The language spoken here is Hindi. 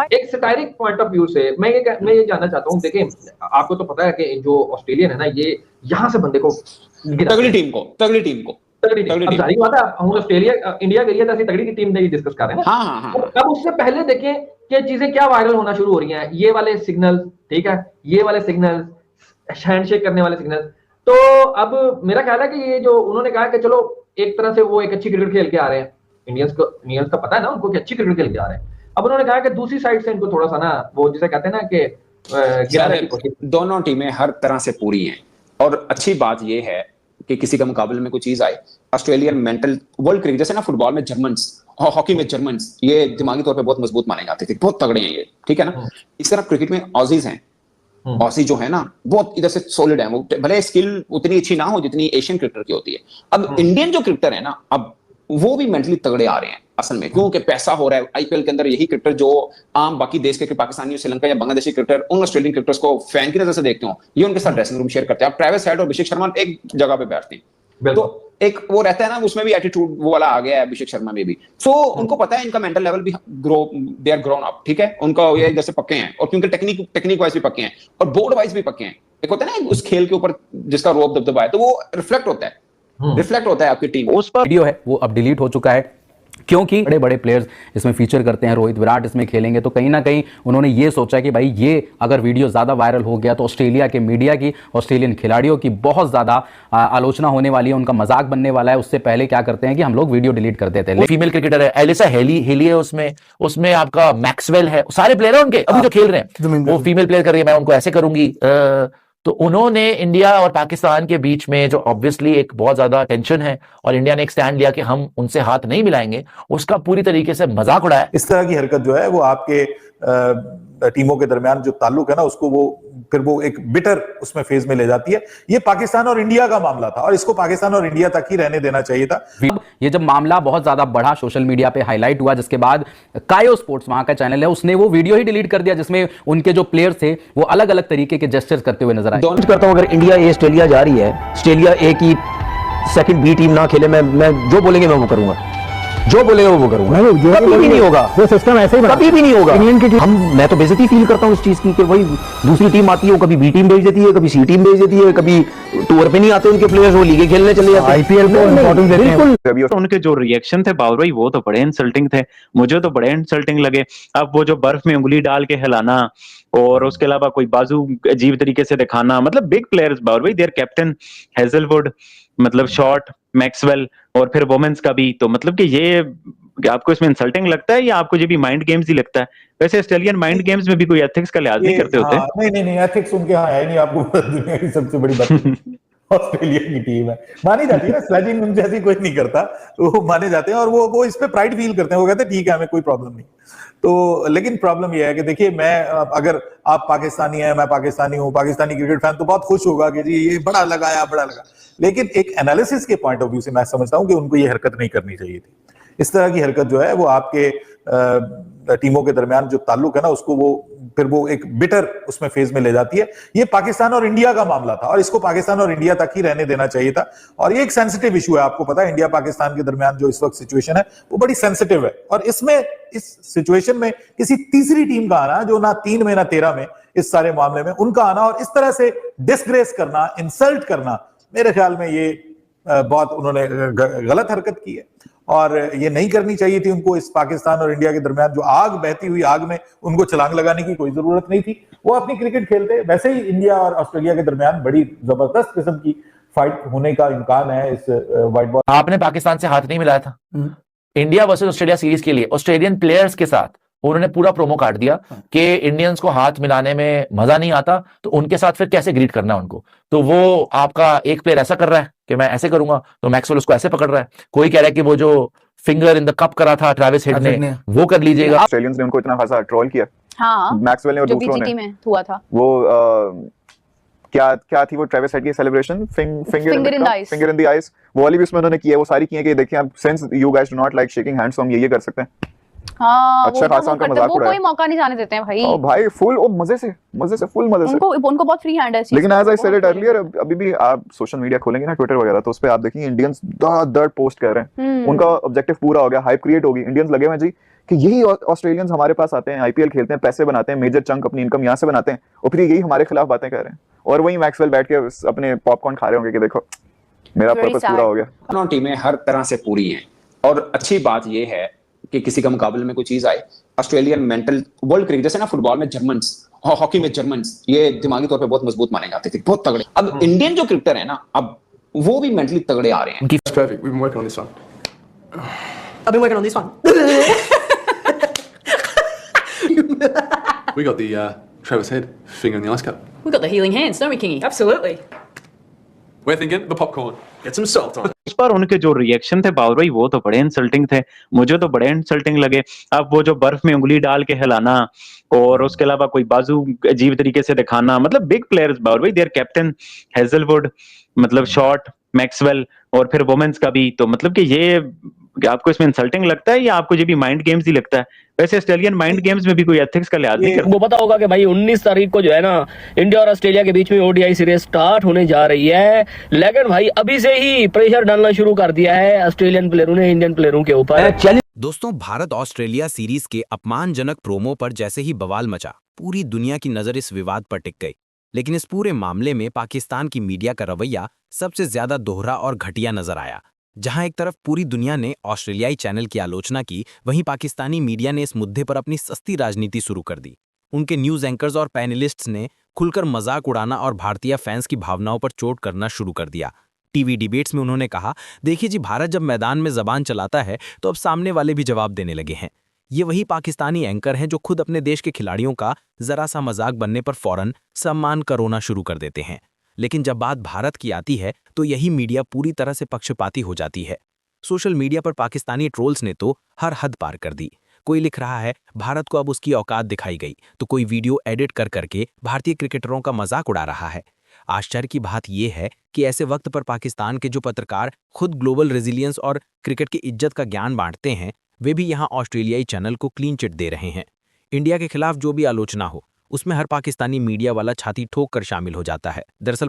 एक सटायरिक पॉइंट ऑफ व्यू से मैं ये जानना चाहता हूँ, देखिए आपको तो पता है कि जो ऑस्ट्रेलियन है ना, ये यहाँ से बंदे को तगड़ी टीम को तगड़ी टीम। अब जाहिर बात है, हम ऑस्ट्रेलिया इंडिया गई है तो ऐसी तगड़ी टीम नहीं डिस्कस कर रहे हैं ना। हाँ। अब उससे पहले देखें कि चीजें क्या वायरल होना शुरू हो रही हैं, ये वाले सिग्नल, ठीक है, ये वाले सिग्नल, हैंडशेक करने वाले सिग्नल। तो अब मेरा ख्याल है कि ये जो उन्होंने कहा कि चलो एक तरह से वो एक अच्छी क्रिकेट खेल के आ रहे हैं, इंडियंस का पता है ना उनको कि अच्छी क्रिकेट खेल के आ रहे हैं। अब उन्होंने कहा कि दूसरी साइड से इनको थोड़ा सा ना, वो जिसे कहते हैं ना कि गिराने की कोशिश। दोनों टीमें हर तरह से पूरी हैं, और अच्छी बात यह है कि किसी का मुकाबले में कोई चीज आए, ऑस्ट्रेलियन मेंटल, वर्ल्ड क्रिकेट जैसे ना फुटबॉल में जर्मन्स, हॉकी में जर्मन्स, ये दिमागी तौर पे बहुत मजबूत माने जाते थे, बहुत तगड़े हैं ये, ठीक है ना। इस तरह क्रिकेट में ऑजीज हैं, ऑसी जो है ना बहुत इधर से सॉलिड है, वो भले स्किल उतनी अच्छी ना हो जितनी एशियन क्रिकेटर की होती है। अब इंडियन जो क्रिकेटर है ना, अब वो भी मेंटली तगड़े आ रहे हैं असल में, क्योंकि पैसा हो रहा है आईपीएल के अंदर। यही क्रिकेटर जो आम बाकी देश के पाकिस्तानी, श्रीलंका या बांग्लादेशी क्रिकेटर उन ऑस्ट्रेलियन क्रिकेटर्स को फैन की नजर से देखते हो, ये उनके साथ ड्रेसिंग रूम शेयर करते हैं। अब ट्रेविस हेड और अभिषेक शर्मा एक जगह पे बैठते हैं, तो एक वो रहता है ना, उसमें भी एटीट्यूड वो वाला आ गया है अभिषेक शर्मा में भी। सो उनको पता है इनका मेंटल लेवल भी दे आर ग्रोन अप, ठीक है, उनका ये जैसे पक्के हैं, और क्योंकि टेक्निक वाइज भी पक्के हैं और बोर्ड वाइज भी पक्के हैं। एक होता है ना उस खेल के ऊपर जिसका रोब दबदबा है, तो वो रिफ्लेक्ट होता है आपकी टीम। उस पर वीडियो है वो अब डिलीट हो चुका है, क्योंकि बड़े बड़े प्लेयर्स इसमें फीचर करते हैं, रोहित विराट इसमें खेलेंगे, तो कहीं ना कहीं उन्होंने ये सोचा कि भाई ये अगर वीडियो ज़्यादा वायरल हो गया तो ऑस्ट्रेलिया के मीडिया की, ऑस्ट्रेलियन खिलाड़ियों की बहुत ज़्यादा आलोचना होने वाली है, उनका मजाक बनने वाला है। उससे पहले क्या करते हैं कि हम लोग वीडियो डिलीट कर देते हैं। फीमेल क्रिकेटर है एलिसा हेली है, उसमें आपका मैक्सवेल है, सारे प्लेयर हैं उनके अभी जो खेल रहे हैं, वो फीमेल प्लेयर कर रही है, मैं उनको ऐसे करूंगी। तो उन्होंने इंडिया और पाकिस्तान के बीच में जो ऑब्वियसली एक बहुत ज्यादा टेंशन है, और इंडिया ने एक स्टैंड लिया कि हम उनसे हाथ नहीं मिलाएंगे, उसका पूरी तरीके से मजाक उड़ाया। इस तरह की हरकत जो है वो आपके टीमों के दरमियान जो ताल्लुक है ना, उसको वो एक बिटर उसमें फेज में ले जाती है। ये पाकिस्तान और इंडिया का मामला था, और इसको पाकिस्तान और इंडिया तक ही रहने देना चाहिए था। ये जब मामला बहुत ज्यादा बढ़ा, सोशल मीडिया पे हाईलाइट हुआ, जिसके बाद कायो स्पोर्ट्स वहां का चैनल है, उसने वो वीडियो ही डिलीट कर दिया जिसमें उनके जो प्लेयर्स थे वो अलग अलग तरीके के जेस्चर्स करते हुए नजर आए। करता हूं अगर इंडिया ए ऑस्ट्रेलिया जा रही है, ऑस्ट्रेलिया ए की सेकंड बी टीम ना खेले, मैं जो बोलेंगे मैं वो करूंगा, जो बोलेगा वो करूंगा। कभी भी नहीं होगा वो सिस्टम, ऐसे ही कभी भी नहीं होगा। इंडियन की टीम मैं तो बेइज्जती फील करता हूं इस चीज की, कि भाई दूसरी टीम आती है, वो कभी बी टीम भेज देती है, कभी सी टीम भेज देती है, कभी टूर पे नहीं आते उनके प्लेयर्स, वो लीगे खेलने चले जाते हैं। आईपीएल को इंपॉर्टेंस देते हैं। उनके जो रिएक्शन थे बाबर भाई, वो तो बड़े इंसल्टिंग थे, मुझे तो बड़े इंसल्टिंग लगे। अब वो जो बर्फ में उंगली डाल के हिलाना, और उसके अलावा कोई बाजू अजीब तरीके से दिखाना, मतलब बिग प्लेयर्स बाबर भाई, देयर कैप्टन हेजलवुड, मतलब शॉर्ट, मैक्सवेल, और फिर वुमेन्स का भी, तो मतलब कि ये आपको इसमें इंसल्टिंग लगता है या आपको ये भी माइंड गेम्स ही लगता है? वैसे ऑस्ट्रेलियन माइंड गेम्स में भी कोई एथिक्स का लिहाज नहीं करते होते? नहीं, एथिक्स उनके यहाँ है नहीं। आपको दुनिया की सबसे बड़ी बात ऑस्ट्रेलिया की टीम है, मानी जाती है ना, स्लेजिंग उनसे ऐसी कोई नहीं करता, तो वो माने जाते हैं, और वो इस पे प्राइड फील करते हैं। वो कहते हैं ठीक है, हमें कोई प्रॉब्लम नहीं। तो लेकिन प्रॉब्लम यह है कि देखिए, मैं अगर आप पाकिस्तानी हैं, मैं पाकिस्तानी हूँ, पाकिस्तानी क्रिकेट फैन तो बहुत खुश होगा कि जी ये बड़ा लगा, लेकिन एक एनालिसिस के पॉइंट ऑफ व्यू से मैं समझता हूँ कि उनको ये हरकत नहीं करनी चाहिए थी। इस तरह की हरकत जो है वो आपके टीमों के दरमियान जो ताल्लुक है ना, उसको वो एक बिटर उसमें फेज में ले जाती है। ये पाकिस्तान और इंडिया का मामला था, और इसको पाकिस्तान और इंडिया तक ही रहने देना चाहिए था। और ये एक सेंसिटिव इशू है, आपको पता है इंडिया पाकिस्तान के दरमियान जो इस वक्त सिचुएशन है वो बड़ी सेंसिटिव है, और इस सिचुएशन में किसी तीसरी टीम का आना, जो ना 3 में ना 13 में इस सारे मामले में उनका आना, और इस तरह से डिसग्रेस करना, इंसल्ट करना, मेरे ख्याल में ये बहुत उन्होंने गलत हरकत की है, और ये नहीं करनी चाहिए थी उनको। इस पाकिस्तान और इंडिया के दरमियान जो आग बहती हुई आग में उनको छलांग लगाने की कोई जरूरत नहीं थी। वो अपनी क्रिकेट खेलते। वैसे ही इंडिया और ऑस्ट्रेलिया के दरमियान बड़ी जबरदस्त किस्म की फाइट होने का इम्कान है इस व्हाइट बॉल। आपने पाकिस्तान से हाथ नहीं मिलाया था इंडिया वर्सेस ऑस्ट्रेलिया सीरीज के लिए, ऑस्ट्रेलियन प्लेयर्स के साथ उन्होंने पूरा प्रोमो काट दिया कि इंडियंस को हाथ मिलाने में मजा नहीं आता, तो उनके साथ फिर कैसे ग्रीट करना है उनको। तो वो आपका एक प्लेयर ऐसा कर रहा है कि मैं ऐसे करूंगा, तो मैक्सवेल उसको ऐसे पकड़ रहा है। कोई कह रहा है कि वो जो फिंगर इन द कप करा था ट्रेविस हेड ने, वो कर लीजिएगा। ऑस्ट्रेलियंस ने उनको इतना खासा ट्रोल किया, हाँ, मैक्सवेल ने और दूसरों ने हुआ था वो क्या थी वो ट्रेविस हेड की celebration, finger in the eyes, वो वाली भी उसमें उन्होंने की है। वो सारी की है कि देखिए आप, since you guys do not like shaking hands, तो हम ये कर सकते हैं। हाँ, अच्छा खासा उनका मजाक उड़ाया, कोई मौका नहीं जाने देते हैं भाई। भाई फुल मजे से फुल मजे से उनको बहुत फ्री हैंड है। लेकिन as I said it earlier, अभी भी आप सोशल मीडिया खोलेंगे ना, ट्विटर वगैरह, तो उस पे आप देखेंगे इंडियंस दर्द पोस्ट कर रहे हैं। उनका ऑब्जेक्टिव पूरा हो गया, हाइप क्रिएट होगी, इंडियंस लगे हुए जी कि यही ऑस्ट्रेलियंस हमारे पास आते हैं, आईपीएल खेलते हैं, पैसे बनाते हैं, मेजर चंक अपनी इनकम यहाँ से बनाते हैं, और फिर यही हमारे खिलाफ बातें कर रहे हैं, और वही मैक्सवेल बैठ के अपने पॉपकॉर्न खा रहे होंगे कि देखो मेरा पर्पस पूरा हो गया। दोनों टीमें हर तरह से पूरी हैं, और अच्छी बात यह है कि किसी का मुकाबले में कोई चीज आए, ऑस्ट्रेलियन मेंटल वर्ल्ड क्रिकेट, जैसे ना फुटबॉल में जर्मन्स और हॉकी में जर्मन्स, ये दिमागी तौर पे बहुत मजबूत माने जाते थे, बहुत तगड़े। अब इंडियन जो क्रिकेटर है ना, अब वो भी मेंटली तगड़े आ रहे हैं। Perfect. We've been working on this one. I've been working on this one. We got the Travis Head finger in the ice cup. We've got the healing hands, don't we, Kingy? Absolutely. We're thinking the popcorn. Get some salt on it. उस पर उनके जो रिएक्शन थे बाबर भाई, वो तो बड़े इंसल्टिंग थे, मुझे तो बड़े इंसल्टिंग लगे। अब वो जो बर्फ में उंगली डाल के हिलाना, और उसके अलावा कोई बाजू अजीब तरीके से दिखाना, मतलब बिग प्लेयर्स बाबर भाई, देयर कैप्टन हेजलवुड, मतलब शॉर्ट, मैक्सवेल, और फिर वुमेन्स का भी, तो मतलब कि ये आपको इसमें इंसल्टिंग लगता है या आपको ये भी माइंड गेम्स ही लगता है? वैसे ऑस्ट्रेलियन माइंड गेम्स में भी कोई एथिक्स का लिहाज नहीं करता। वो पता होगा कि भाई 19 तारीख को जो है ना, इंडिया और ऑस्ट्रेलिया के बीच में ओडीआई सीरीज स्टार्ट होने जा रही है, लेकिन भाई अभी से ही प्रेशर डालना शुरू कर दिया है ऑस्ट्रेलियन प्लेयरों ने इंडियन प्लेयरों के ऊपर। दोस्तों, भारत ऑस्ट्रेलिया सीरीज के अपमानजनक प्रोमो पर जैसे ही बवाल मचा, पूरी दुनिया की नजर इस विवाद पर टिक गई। लेकिन इस पूरे मामले में पाकिस्तान की मीडिया का रवैया सबसे ज्यादा दोहरा और घटिया नजर आया। जहां एक तरफ पूरी दुनिया ने ऑस्ट्रेलियाई चैनल की आलोचना की, वहीं पाकिस्तानी मीडिया ने इस मुद्दे पर अपनी सस्ती राजनीति शुरू कर दी। उनके न्यूज एंकर्स और पैनलिस्ट्स ने खुलकर मजाक उड़ाना और भारतीय फैंस की भावनाओं पर चोट करना शुरू कर दिया। टीवी डिबेट्स में उन्होंने कहा, देखिए जी, भारत जब मैदान में जबान चलाता है तो अब सामने वाले भी जवाब देने लगे हैं। ये वही पाकिस्तानी एंकर हैं जो खुद अपने देश के खिलाड़ियों का जरा सा मजाक बनने पर फौरन सम्मान करोना शुरू कर देते हैं। लेकिन जब बात भारत की आती है तो यही मीडिया पूरी तरह से पक्षपाती हो जाती है। सोशल मीडिया पर पाकिस्तानी ट्रोल्स ने तो हर हद पार कर दी। कोई लिख रहा है भारत को अब उसकी औकात दिखाई गई, तो कोई वीडियो एडिट कर करके भारतीय क्रिकेटरों का मजाक उड़ा रहा है। आश्चर्य की बात यह है कि ऐसे वक्त पर पाकिस्तान के जो पत्रकार खुद ग्लोबल रेजिलियंस और क्रिकेट की इज्जत का ज्ञान बांटते हैं, वे भी यहाँ ऑस्ट्रेलियाई चैनल को क्लीन चिट दे रहे हैं। इंडिया के खिलाफ जो भी आलोचना हो, उसमें हर पाकिस्तानी मीडिया वाला छाती ठोक कर शामिल हो जाता है। दरअसल